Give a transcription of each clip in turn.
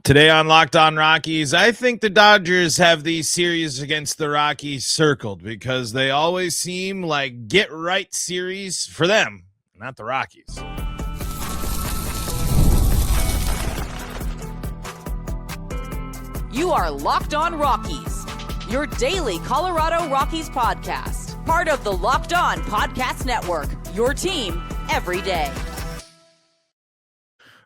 Today on Locked On Rockies, I think the Dodgers have these series against the Rockies circled because they always seem like get-right series for them, not the Rockies. You are Locked On Rockies, your daily Colorado Rockies podcast. Part of the Locked On Podcast Network, your team every day.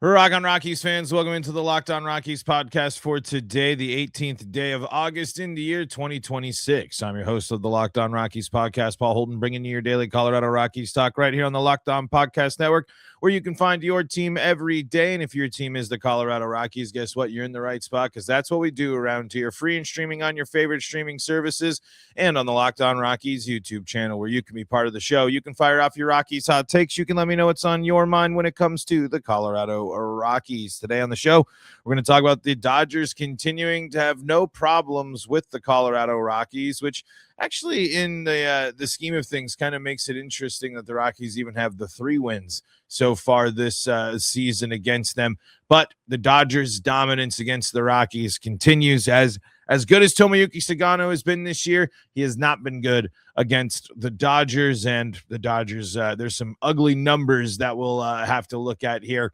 Rock on Rockies fans, welcome into the Locked On Rockies podcast for today, the 18th day of August in the year 2026. I'm your host of the Locked On Rockies podcast, Paul Holden, bringing you your daily Colorado Rockies talk right here on the Locked On Podcast Network, where you can find your team every day. And if your team is the Colorado Rockies, guess what? You're in the right spot because that's what we do around here. Free and streaming on your favorite streaming services and on the Locked On Rockies YouTube channel, where you can be part of the show. You can fire off your Rockies hot takes. You can let me know what's on your mind when it comes to the Colorado Rockies. Today on the show, we're going to talk about the Dodgers continuing to have no problems with the Colorado Rockies, which actually in the scheme of things kind of makes it interesting that the Rockies even have the 3 wins so far this season against them. But the Dodgers' dominance against the Rockies continues. As good as Tomoyuki Sagano has been this year, he has not been good against the Dodgers. And the Dodgers, there's some ugly numbers that we'll have to look at here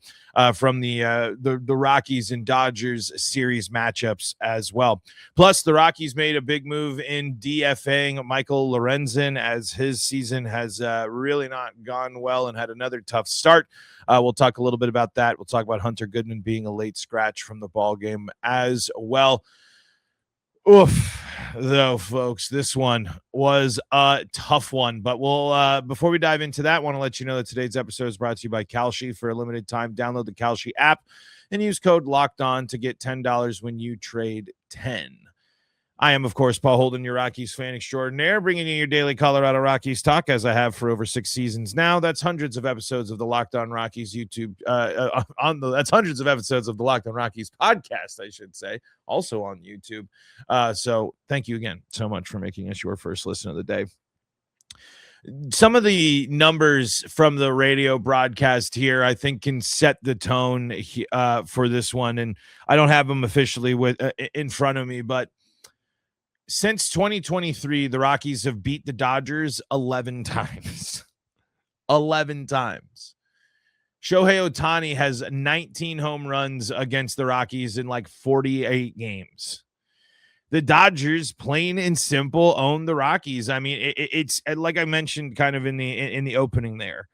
from the Rockies and Dodgers series matchups as well. Plus, the Rockies made a big move in DFAing Michael Lorenzen, as his season has really not gone well and had another tough start. We'll talk a little bit about that. We'll talk about Hunter Goodman being a late scratch from the ball game as well. Oof, though, folks, this one was a tough one. But we'll before we dive into that, I want to let you know that today's episode is brought to you by KALSHI. For a limited time, download the KALSHI app and use code LOCKEDON to get $10 when you trade 10. I am, of course, Paul Holden, your Rockies fan extraordinaire, bringing you your daily Colorado Rockies talk, as I have for over 6 seasons now. That's hundreds of episodes of the Locked On Rockies YouTube. That's hundreds of episodes of the Locked On Rockies podcast, I should say, also on YouTube. So thank you again so much for making us your first listen of the day. Some of the numbers from the radio broadcast here, I think, can set the tone for this one, and I don't have them officially in front of me, but since 2023, the Rockies have beat the Dodgers 11 times. 11 times. Shohei Ohtani has 19 home runs against the Rockies in like 48 games. The Dodgers, plain and simple, own the Rockies. I mean, it's like I mentioned kind of in the opening there.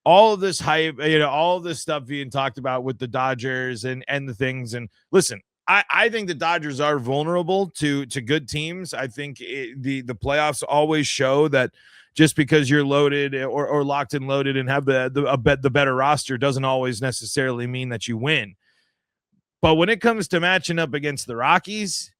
All of this hype, all of this stuff being talked about with the Dodgers and the things. And listen, I think the Dodgers are vulnerable to good teams. I think the playoffs always show that just because you're loaded or locked and loaded and have the better roster doesn't always necessarily mean that you win. But when it comes to matching up against the Rockies,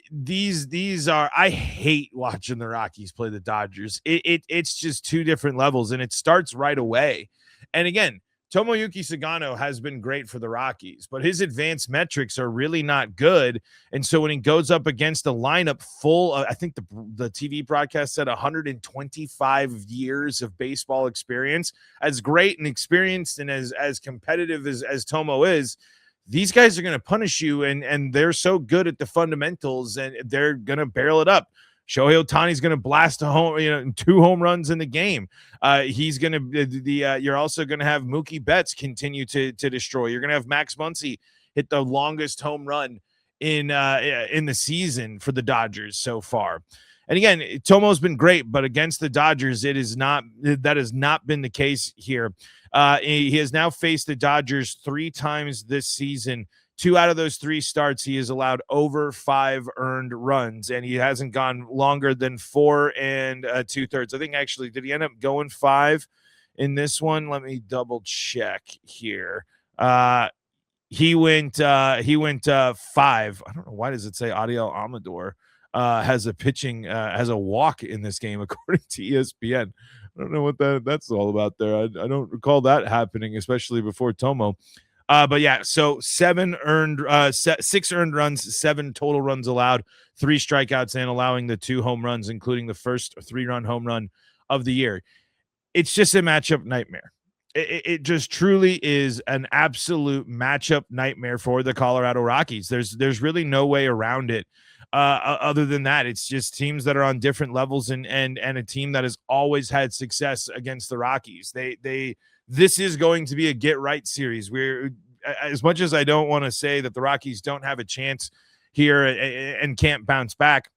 these are, I hate watching the Rockies play the Dodgers. It's just 2 different levels, and it starts right away. And again, Tomoyuki Sagano has been great for the Rockies, but his advanced metrics are really not good. And so when he goes up against a lineup full of, I think the TV broadcast said 125 years of baseball experience, as great and experienced and as competitive as Tomo is, these guys are going to punish you, and they're so good at the fundamentals, and they're going to barrel it up. Shohei Ohtani's going to blast a home, 2 home runs in the game. He's going to you're also going to have Mookie Betts continue to destroy. You're going to have Max Muncy hit the longest home run in the season for the Dodgers so far. And again, Tomo's been great, but against the Dodgers, that has not been the case here. He has now faced the Dodgers 3 times this season. 2 out of those 3 starts, he has allowed over 5 earned runs, and he hasn't gone longer than 4 2/3. I think actually, did he end up going 5 in this one? Let me double check here. He went 5. I don't know, why does it say Adiel Amador has a walk in this game according to ESPN? I don't know what that's all about there. I don't recall that happening, especially before Tomo. But yeah, so 6 earned runs, 7 total runs allowed, 3 strikeouts, and allowing the 2 home runs, including the first 3-run home run of the year. It's just a matchup nightmare. it just truly is an absolute matchup nightmare for the Colorado Rockies. There's really no way around it. Other than that, it's just teams that are on different levels, and a team that has always had success against the Rockies. This is going to be a get right series. We're, as much as I don't want to say that the Rockies don't have a chance here and can't bounce back,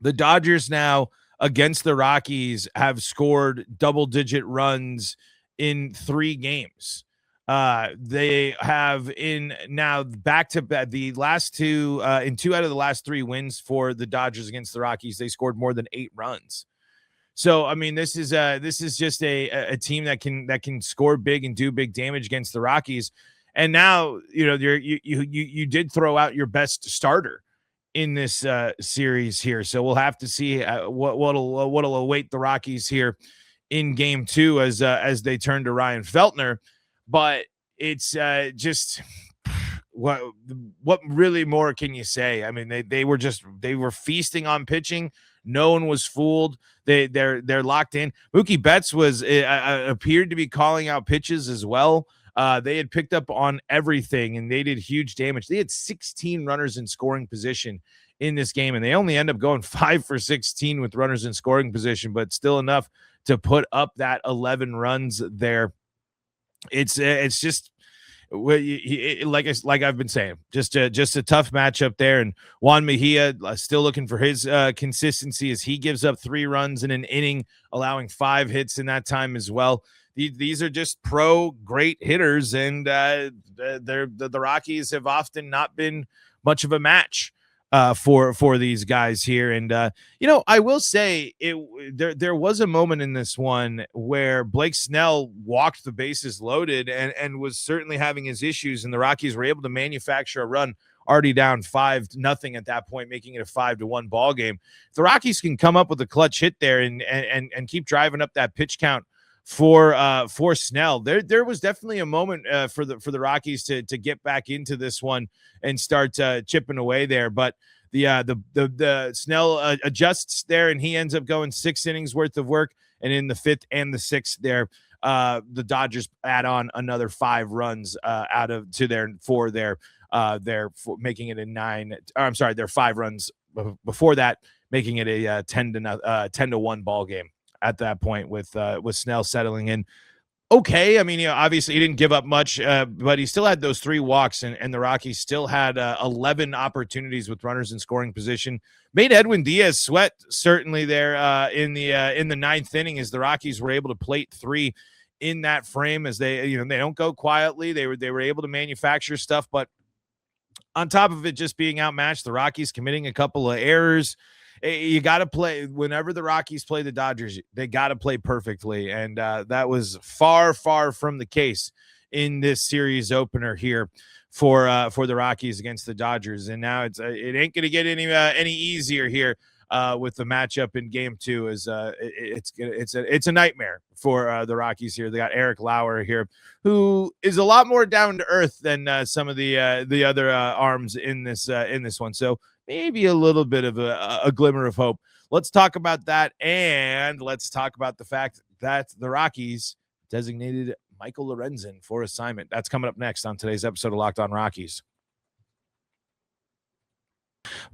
the Dodgers now against the Rockies have scored double-digit runs in 3 games. They have in now back to back the last 2 in 2 out of the last 3 wins for the Dodgers against the Rockies. They scored more than 8 runs. So I mean, this is just a team that can score big and do big damage against the Rockies. And now you did throw out your best starter in this series here. So we'll have to see what'll await the Rockies here in game 2 as they turn to Ryan Feltner. But it's just what really more can you say? I mean, they were feasting on pitching. No one was fooled. They're locked in. Mookie Betts was appeared to be calling out pitches as well. They had picked up on everything, and they did huge damage. They had 16 runners in scoring position in this game, and they only end up going 5 for 16 with runners in scoring position, but still enough to put up that 11 runs there. It's just like I've been saying, just a tough matchup there. And Juan Mejia still looking for his consistency as he gives up 3 runs in an inning, allowing 5 hits in that time as well. These are just great hitters, and the Rockies have often not been much of a match for these guys here. And I will say there was a moment in this one where Blake Snell walked the bases loaded and was certainly having his issues, and the Rockies were able to manufacture a run already down 5-0 at that point, making it a 5-1 ball game. If the Rockies can come up with a clutch hit there and keep driving up that pitch count for Snell, there was definitely a moment for the Rockies to get back into this one and start chipping away there. But the Snell adjusts there, and he ends up going 6 innings worth of work. And in the 5th and the 6th there, the Dodgers add on another 5 runs making it a 9. I'm sorry, they're 5 runs before that, making it a 10-1 ball game at that point with Snell settling in. Okay, I mean, obviously he didn't give up much, but he still had those 3 walks, and the Rockies still had 11 opportunities with runners in scoring position. Made Edwin Diaz sweat certainly there in the 9th inning, as the Rockies were able to plate 3 in that frame, as they don't go quietly. They were able to manufacture stuff, but on top of it just being outmatched, the Rockies committing a couple of errors. You got to play whenever the Rockies play the Dodgers. They got to play perfectly, and that was far from the case in this series opener here for the Rockies against the Dodgers. And now it ain't going to get any easier here with the matchup in Game 2. As it's a nightmare for the Rockies here. They got Eric Lauer here, who is a lot more down to earth than some of the other arms in this one. So maybe a little bit of a glimmer of hope. Let's talk about that, and let's talk about the fact that the Rockies designated Michael Lorenzen for assignment. That's coming up next on today's episode of Locked On Rockies.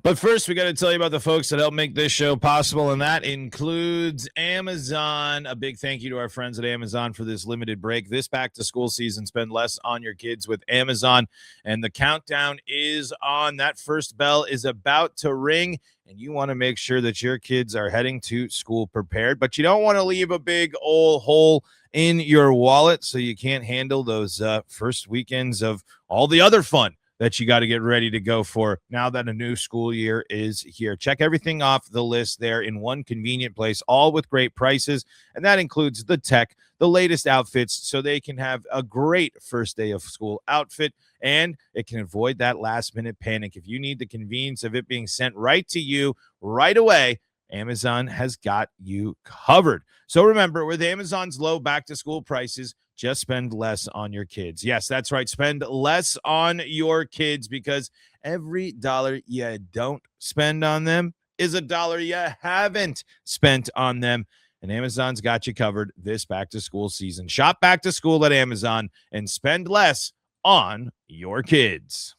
But first, we got to tell you about the folks that help make this show possible, and that includes Amazon. A big thank you to our friends at Amazon for this limited break. This back-to-school season, spend less on your kids with Amazon, and the countdown is on. That first bell is about to ring, and you want to make sure that your kids are heading to school prepared, but you don't want to leave a big old hole in your wallet so you can't handle those first weekends of all the other fun that you got to get ready to go for now that a new school year is here. Check everything off the list there in one convenient place, all with great prices, and that includes the tech, the latest outfits, so they can have a great first day of school outfit, and it can avoid that last-minute panic. If you need the convenience of it being sent right to you right away, Amazon has got you covered. So remember, with Amazon's low back-to-school prices, just spend less on your kids. Yes, that's right. Spend less on your kids, because every dollar you don't spend on them is a dollar you haven't spent on them. and Amazon's got you covered this back-to-school season. Shop back to school at Amazon and spend less on your kids.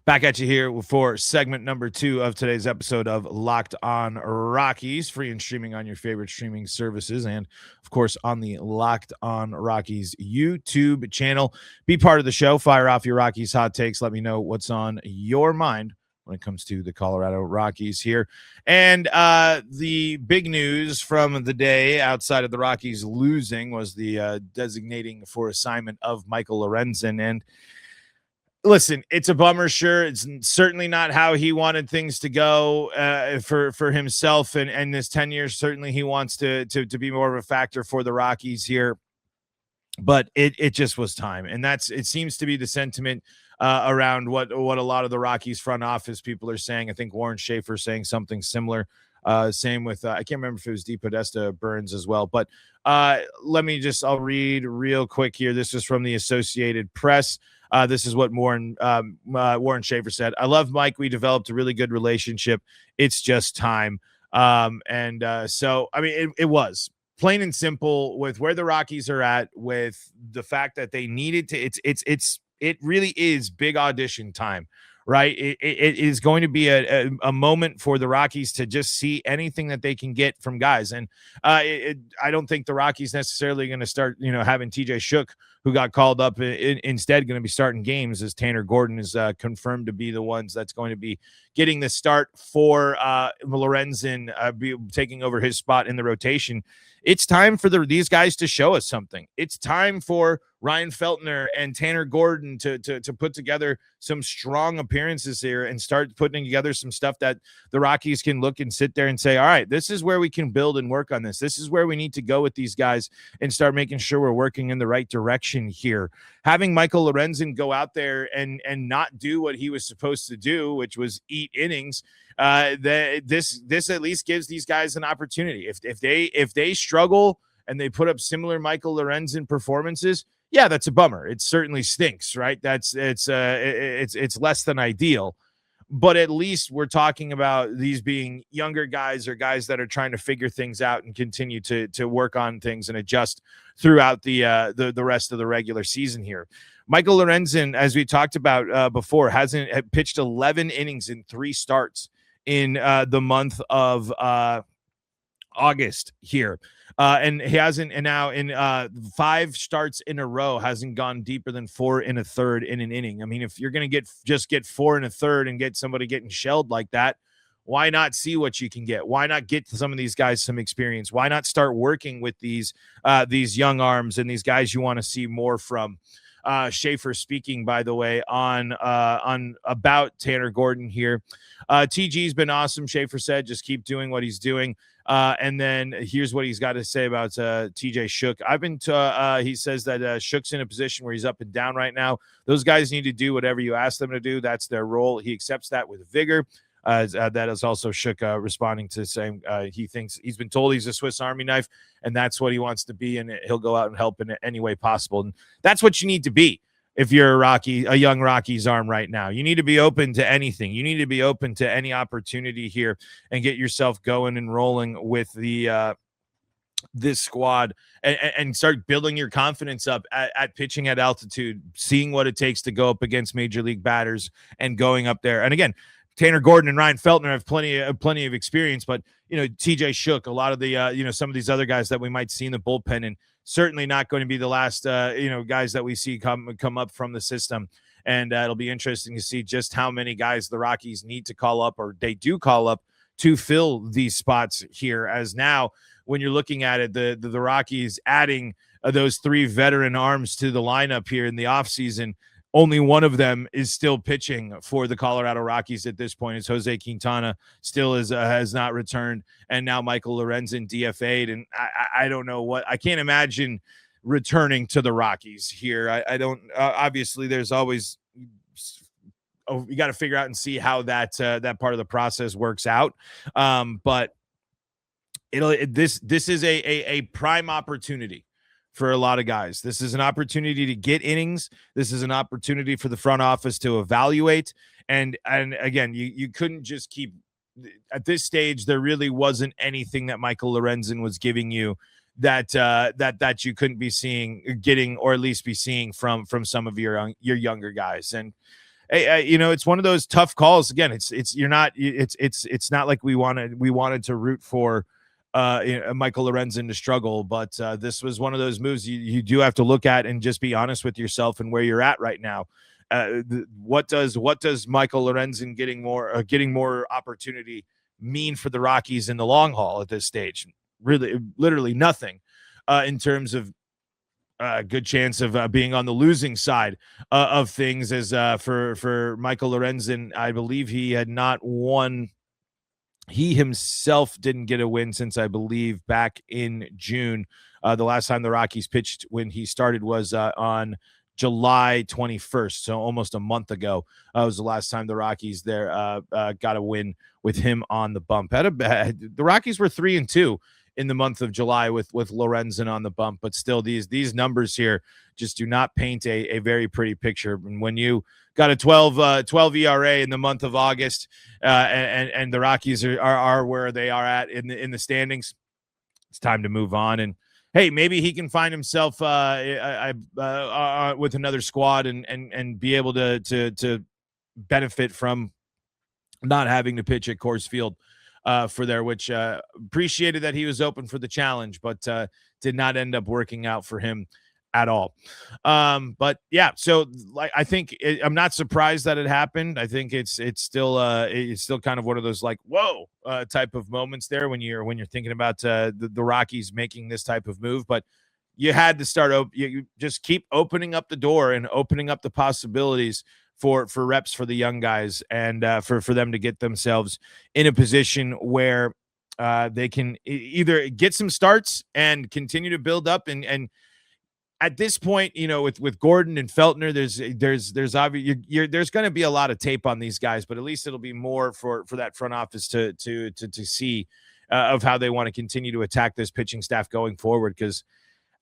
Back at you here for segment number 2 of today's episode of Locked On Rockies, free and streaming on your favorite streaming services and, of course, on the Locked On Rockies YouTube channel. Be part of the show. Fire off your Rockies hot takes. Let me know what's on your mind when it comes to the Colorado Rockies here. And the big news from the day outside of the Rockies losing was the designating for assignment of Michael Lorenzen. And listen, it's a bummer, sure. It's certainly not how he wanted things to go for himself and this 10 years. Certainly he wants to be more of a factor for the Rockies here. But it just was time. And it seems to be the sentiment around what a lot of the Rockies front office people are saying. I think Warren Schaefer saying something similar. Same with, I can't remember if it was DePodesta Burns as well. But I'll read real quick here. This is from the Associated Press. This is what Warren Schaefer said. I love Mike. We developed a really good relationship. It's just time. So, I mean, it was plain and simple with where the Rockies are at, with the fact that they needed to, it really is big audition time, right? It is going to be a moment for the Rockies to just see anything that they can get from guys. And I don't think the Rockies necessarily going to start, having TJ Shook, who got called up, instead going to be starting games, as Tanner Gordon is confirmed to be the ones that's going to be getting the start for Lorenzen, taking over his spot in the rotation. It's time for these guys to show us something. It's time for Ryan Feltner and Tanner Gordon to put together some strong appearances here and start putting together some stuff that the Rockies can look and sit there and say, all right, this is where we can build and work on this. This is where we need to go with these guys and start making sure we're working in the right direction here. Having Michael Lorenzen go out there and not do what he was supposed to do, which was eat innings, this at least gives these guys an opportunity. If they struggle and they put up similar Michael Lorenzen performances, yeah, that's a bummer. It certainly stinks, right? It's less than ideal, but at least we're talking about these being younger guys or guys that are trying to figure things out and continue to work on things and adjust throughout the rest of the regular season here. Michael Lorenzen, as we talked about before, had pitched 11 innings in 3 starts in the month of August here. And he hasn't, and now in 5 starts in a row, hasn't gone deeper than 4 1/3 in an inning. I mean, if you're going to get 4 1/3 and get somebody getting shelled like that, why not see what you can get? Why not get some of these guys some experience? Why not start working with these young arms and these guys you want to see more from? Schaefer speaking, by the way, on about Tanner Gordon here. TG's been awesome. Schaefer said, just keep doing what he's doing. And then here's what he's got to say about TJ Shook. He says that Shook's in a position where he's up and down right now. Those guys need to do whatever you ask them to do. That's their role. He accepts that with vigor. That is also Shook responding to saying he thinks he's been told he's a Swiss Army knife, and that's what he wants to be, and he'll go out and help in any way possible. And that's what you need to be if you're a young Rockies arm right now. You need to be open to anything. You need to be open to any opportunity here and get yourself going and rolling with this squad and start building your confidence up at pitching at altitude, seeing what it takes to go up against major league batters and going up there. And again, Tanner Gordon and Ryan Feltner have plenty of experience, but TJ Shook, a lot of the some of these other guys that we might see in the bullpen, and certainly not going to be the last guys that we see come up from the system. And it'll be interesting to see just how many guys the Rockies need to call up, or they do call up, to fill these spots here. As now, when you're looking at it, the Rockies adding those 3 veteran arms to the lineup here in the offseason, only one of them is still pitching for the Colorado Rockies at this point. It's Jose Quintana, still has not returned, and now Michael Lorenzen DFA'd, and I don't know I can't imagine returning to the Rockies here. I don't. Obviously, there's always you got to figure out and see how that part of the process works out. But this is a prime opportunity for a lot of guys. This is an opportunity to get innings. This is an opportunity for the front office to evaluate And again, you couldn't just keep at this stage. There really wasn't anything that Michael Lorenzen was giving you that you couldn't be getting, or at least be seeing from some of your younger guys. And it's one of those tough calls. Again, it's not like we wanted to root for Michael Lorenzen to struggle, but this was one of those moves you do have to look at and just be honest with yourself and where you're at right now. What does Michael Lorenzen getting more opportunity mean for the Rockies in the long haul at this stage? Really, literally nothing in terms of good chance of being on the losing side of things. As for Michael Lorenzen, I believe he had not won. He himself didn't get a win since, I believe, back in June. The last time the Rockies pitched when he started was on July 21st, so almost a month ago. Was the last time the Rockies got a win with him on the bump. The Rockies were 3-2 in the month of July with Lorenzen on the bump, but still these numbers here just do not paint a very pretty picture. And when you got a 12 ERA in the month of August, and the Rockies are where they are at in the standings, it's time to move on. And hey, maybe he can find himself with another squad and be able to benefit from not having to pitch at Coors Field for there, which appreciated that he was open for the challenge, but did not end up working out for him at all. But yeah, so like I think I'm not surprised that it happened. I think it's still kind of one of those like whoa type of moments there when you're thinking about the Rockies making this type of move. But you had to start you just keep opening up the door and opening up the possibilities for reps for the young guys, and for them to get themselves in a position where they can either get some starts and continue to build up. And at this point, with Gordon and Feltner, there's obviously there's going to be a lot of tape on these guys, but at least it'll be more for that front office to see of how they want to continue to attack this pitching staff going forward. Because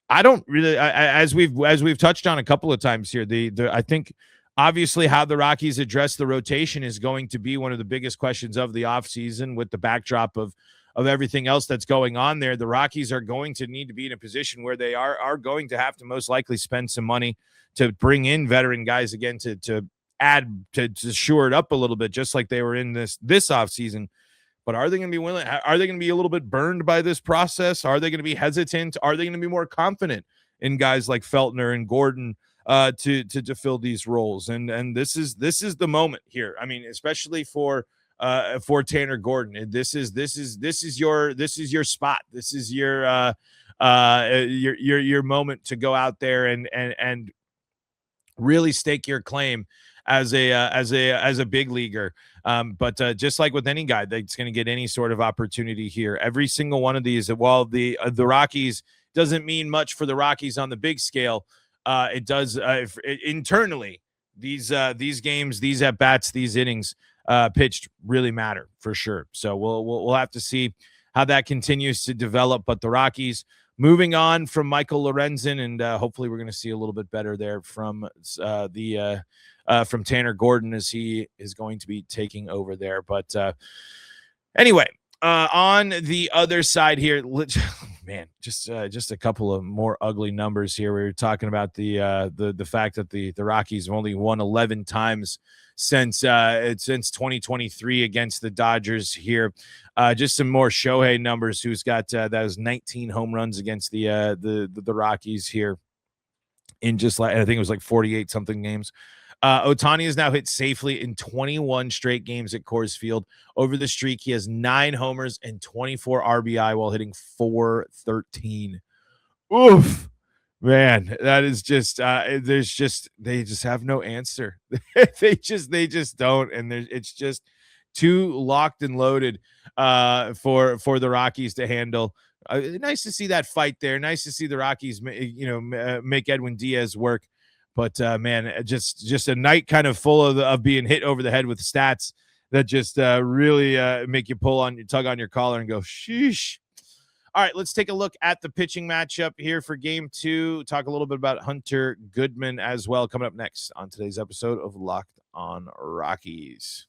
I don't really, as we've touched on a couple of times here, I think obviously how the Rockies address the rotation is going to be one of the biggest questions of the offseason, with the backdrop of everything else that's going on there. The Rockies are going to need to be in a position where they are going to have to most likely spend some money to bring in veteran guys again to add to shore it up a little bit, just like they were in this offseason. But are they going to be willing? Are they going to be a little bit burned by this process? Are they going to be hesitant? Are they going to be more confident in guys like Feltner and Gordon to fill these roles? And this is the moment here. I mean, especially for Tanner Gordon, this is your spot. This is your moment to go out there and really stake your claim as a big leaguer. But just like with any guy that's going to get any sort of opportunity here, every single one of these, while the Rockies doesn't mean much for the Rockies on the big scale, it does internally. These games, these at bats, these innings pitched really matter for sure. So we'll have to see how that continues to develop. But the Rockies moving on from Michael Lorenzen, and hopefully we're going to see a little bit better there from Tanner Gordon as he is going to be taking over there. But anyway, on the other side here, man, just a couple of more ugly numbers here. We were talking about the fact that the Rockies have only won 11 times since 2023 against the Dodgers here. Just some more Shohei numbers, who's got that was 19 home runs against the Rockies here in just like, I think it was like 48 something games. Ohtani has now hit safely in 21 straight games at Coors Field. Over the streak, he has 9 homers and 24 RBI while hitting .413. Oof, man, that is just they just have no answer. they just don't, and it's just too locked and loaded for the Rockies to handle. Nice to see that fight there. Nice to see the Rockies, make Edwin Diaz work. But man, just a night kind of full of being hit over the head with stats that just really make you tug on your collar and go, sheesh. All right, let's take a look at the pitching matchup here for Game 2. Talk a little bit about Hunter Goodman as well, coming up next on today's episode of Locked On Rockies.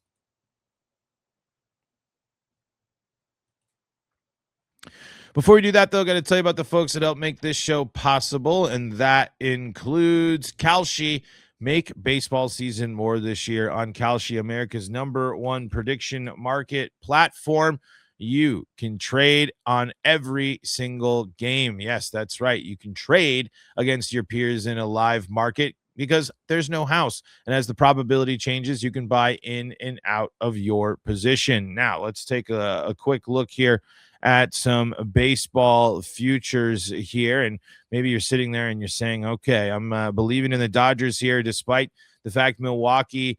Before we do that, though, I got to tell you about the folks that help make this show possible, and that includes KALSHI. Make baseball season more this year on KALSHI, America's #1 prediction market platform. You can trade on every single game. Yes, that's right. You can trade against your peers in a live market because there's no house. And as the probability changes, you can buy in and out of your position. Now, let's take a quick look here at some baseball futures here. And maybe you're sitting there and you're saying, okay, I'm believing in the Dodgers here, despite the fact Milwaukee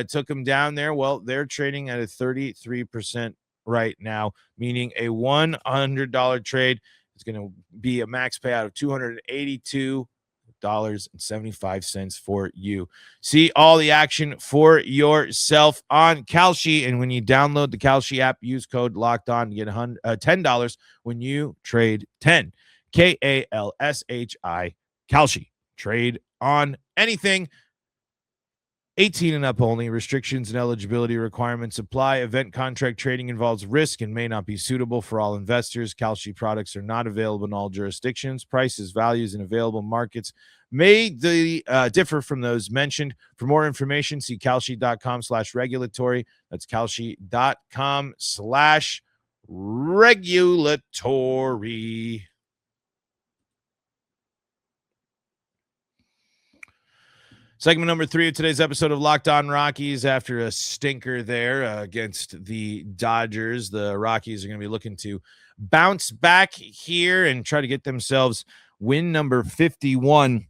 took them down there. Well, they're trading at a 33% right now, meaning a $100 trade is going to be a max payout of $282.75 for you. See all the action for yourself on KALSHI, and when you download the KALSHI app, use code Locked On to get $10 when you trade 10. KALSHI, KALSHI. Trade on anything. 18 and up only. Restrictions and eligibility requirements apply. Event contract trading involves risk and may not be suitable for all investors. KALSHI products are not available in all jurisdictions. Prices, values, and available markets may differ from those mentioned. For more information, see kalshi.com/regulatory. That's kalshi.com/regulatory. Segment number 3 of today's episode of Locked On Rockies. After a stinker there against the Dodgers, the Rockies are going to be looking to bounce back here and try to get themselves win number 51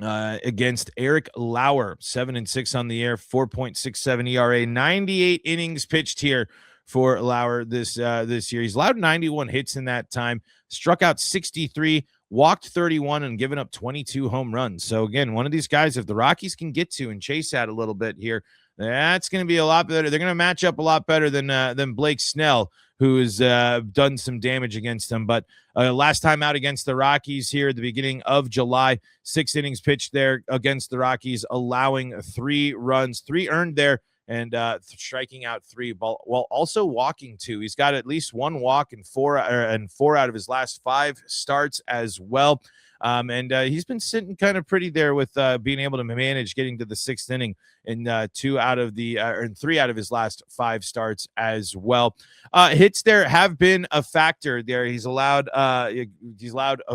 against Eric Lauer. 7-6 on the air, 4.67 ERA, 98 innings pitched here for Lauer this year. He's allowed 91 hits in that time, struck out 63, walked 31, and given up 22 home runs. So again, one of these guys, if the Rockies can get to and chase at a little bit here, that's going to be a lot better. They're going to match up a lot better than Blake Snell, who has done some damage against them. But last time out against the Rockies here at the beginning of July, 6 innings pitched there against the Rockies, allowing 3 runs, 3 earned there, and striking out 3 while also walking 2. He's got at least 1 walk and 4 out of his last 5 starts as well. And he's been sitting kind of pretty there with being able to manage getting to the 6th inning in 3 out of his last 5 starts as well. Hits there have been a factor there. He's allowed a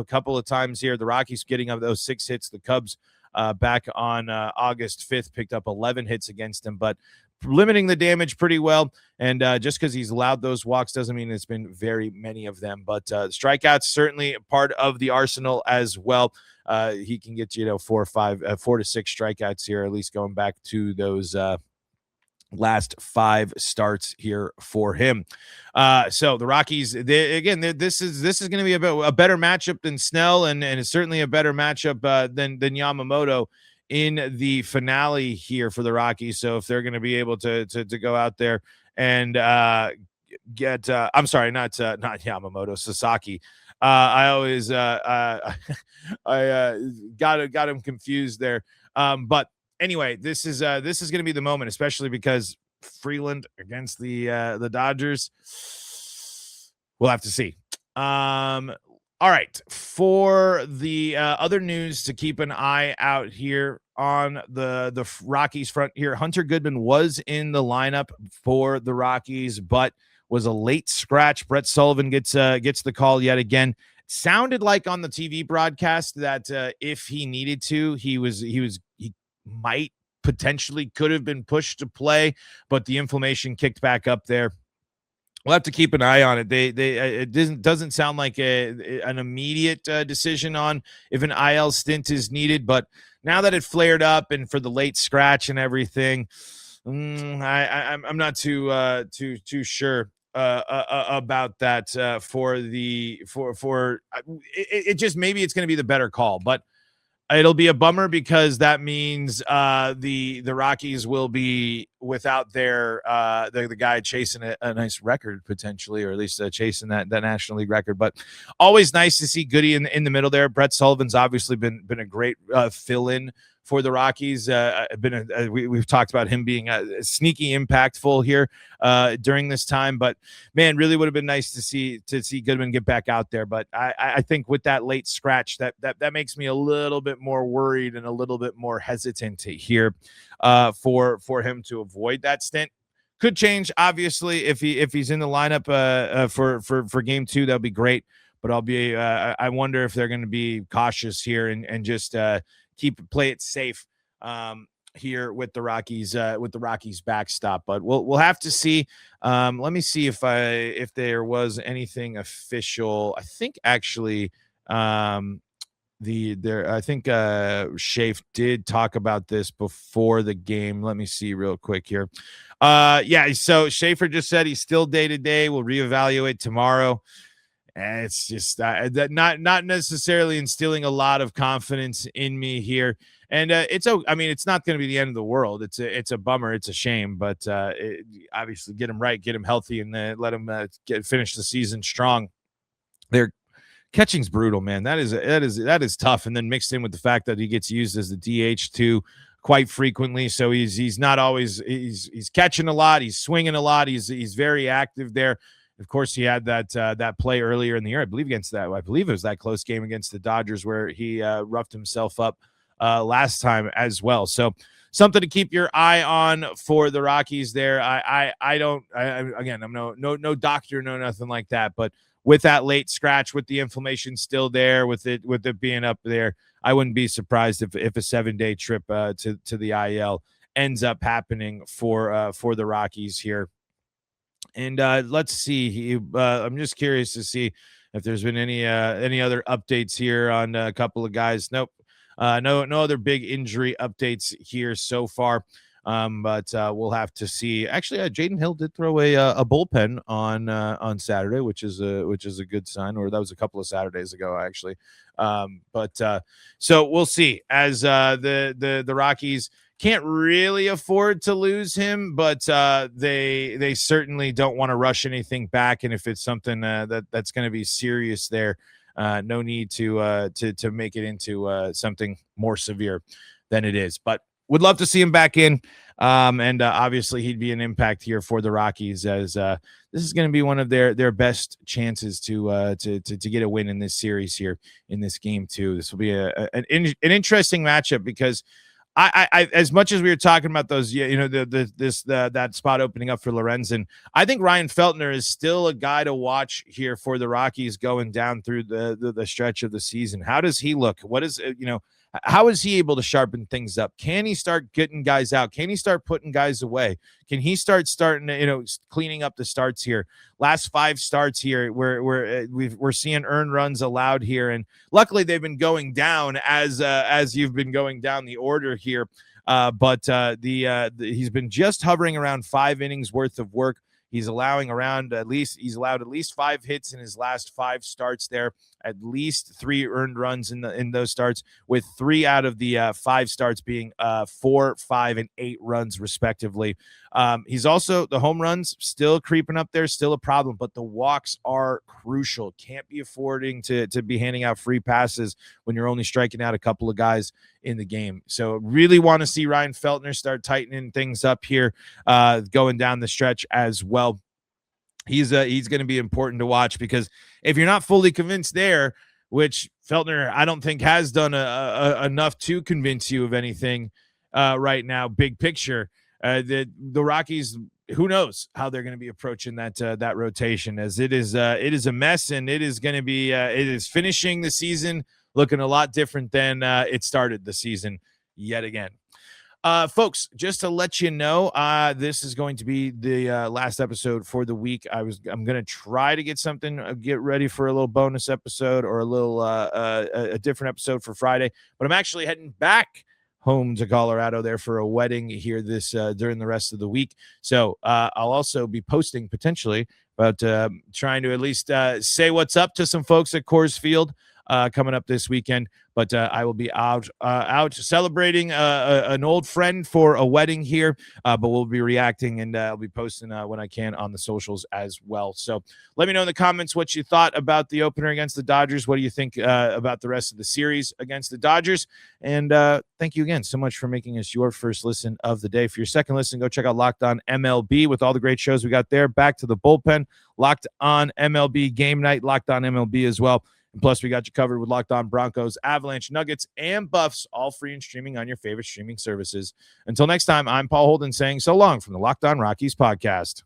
couple of times here. The Rockies getting of those 6 hits. The Cubs back on August 5th picked up 11 hits against him, but limiting the damage pretty well. And just because he's allowed those walks doesn't mean it's been very many of them. But strikeouts certainly part of the arsenal as well. He can get 4 to 6 strikeouts here, at least going back to those last 5 starts here for him. So the Rockies, this is going to be a better matchup than Snell, and it's certainly a better matchup than Yamamoto in the finale here for the Rockies. So if they're going to be able to go out there and get I'm sorry, not Yamamoto, Sasaki. I always got him confused there. But anyway, this is going to be the moment, especially because Freeland against the Dodgers. We'll have to see. All right, for the other news to keep an eye out here on the Rockies front here, Hunter Goodman was in the lineup for the Rockies, but was a late scratch. Brett Sullivan gets the call yet again. Sounded like on the TV broadcast that if he needed to, he might potentially could have been pushed to play, but the inflammation kicked back up there. We'll have to keep an eye on it. It doesn't sound like an immediate decision on if an IL stint is needed, but now that it flared up and for the late scratch and everything, I'm not too sure about that. It just maybe it's going to be the better call, but it'll be a bummer because that means the Rockies will be without their the guy chasing a nice record potentially, or at least chasing that National League record. But always nice to see Goody in the middle there. Brett Sullivan's obviously been a great fill-in for the Rockies. We've talked about him being sneaky impactful here during this time, but man, really would have been nice to see Goodman get back out there. But I think with that late scratch, that makes me a little bit more worried and a little bit more hesitant here for him to avoid that stint. Could change, obviously, if he's in the lineup for game 2, that'll be great. But I wonder if they're going to be cautious here and just play it safe here with the Rockies backstop. But we'll have to see. Let me see if there was anything official. I think actually I think Shohei did talk about this before the game. Let me see real quick here. So Schaefer just said he's still day-to-day. We'll reevaluate tomorrow. And it's just that not necessarily instilling a lot of confidence in me here. And it's not going to be the end of the world. It's a bummer. It's a shame, but obviously get him right, get him healthy, and let him finish the season strong. Their catching's brutal, man. That is tough. And then mixed in with the fact that he gets used as the DH too quite frequently. So he's not always he's catching a lot. He's swinging a lot. He's very active there. Of course, he had that play earlier in the year, I believe it was that close game against the Dodgers where he roughed himself up last time as well. So something to keep your eye on for the Rockies there. I'm no doctor, no nothing like that, but with that late scratch, with the inflammation still there, with it being up there, I wouldn't be surprised if a 7-day trip to the IL ends up happening for the Rockies here. And let's see. I'm just curious to see if there's been any other updates here on a couple of guys. Nope. No other big injury updates here so far. But we'll have to see. Actually, Jaden Hill did throw a bullpen on Saturday, which is a good sign. Or that was a couple of Saturdays ago, actually. So we'll see as the Rockies can't really afford to lose him, but they certainly don't want to rush anything back. And if it's something that's going to be serious there, no need to make it into something more severe than it is. But would love to see him back in. And obviously he'd be an impact here for the Rockies as this is going to be one of their best chances to get a win in this series here in this game too. This will be an interesting matchup because I as much as we were talking about those, that spot opening up for Lorenzen, I think Ryan Feltner is still a guy to watch here for the Rockies going down through the stretch of the season. How does he look? How is he able to sharpen things up? Can he start getting guys out? Can he start putting guys away? Can he starting cleaning up the starts here? Last 5 starts here, we're seeing earned runs allowed here, and luckily they've been going down as you've been going down the order here. But he's been just hovering around 5 innings worth of work. He's allowed at least 5 hits in his last 5 starts there, at least 3 earned runs in those starts, with 3 out of the 5 starts being 4, 5, and 8 runs respectively. He's also, the home runs still creeping up there, still a problem, but the walks are crucial. Can't be affording to be handing out free passes when you're only striking out a couple of guys in the game. So really want to see Ryan Feltner start tightening things up here going down the stretch as well. He's going to be important to watch because if you're not fully convinced there, which Feltner I don't think has done enough to convince you of anything right now, big picture, the Rockies, who knows how they're going to be approaching that rotation, as it is a mess, and it is going to be it is finishing the season looking a lot different than it started the season yet again. Folks, just to let you know, this is going to be the last episode for the week. I'm going to try to get ready for a little bonus episode or a little a different episode for Friday, but I'm actually heading back home to Colorado there for a wedding here during the rest of the week. So I'll also be posting potentially, but trying to at least say what's up to some folks at Coors Field coming up this weekend. But I will be out celebrating an old friend for a wedding here. But we'll be reacting, and I'll be posting when I can on the socials as well. So let me know in the comments what you thought about the opener against the Dodgers. What do you think about the rest of the series against the Dodgers? And thank you again so much for making us your first listen of the day. For your second listen, go check out Locked On MLB with all the great shows we got there. Back to the bullpen, Locked On MLB Game Night, Locked On MLB as well. And plus, we got you covered with Locked On Broncos, Avalanche, Nuggets, and Buffs, all free and streaming on your favorite streaming services. Until next time, I'm Paul Holden saying so long from the Locked On Rockies podcast.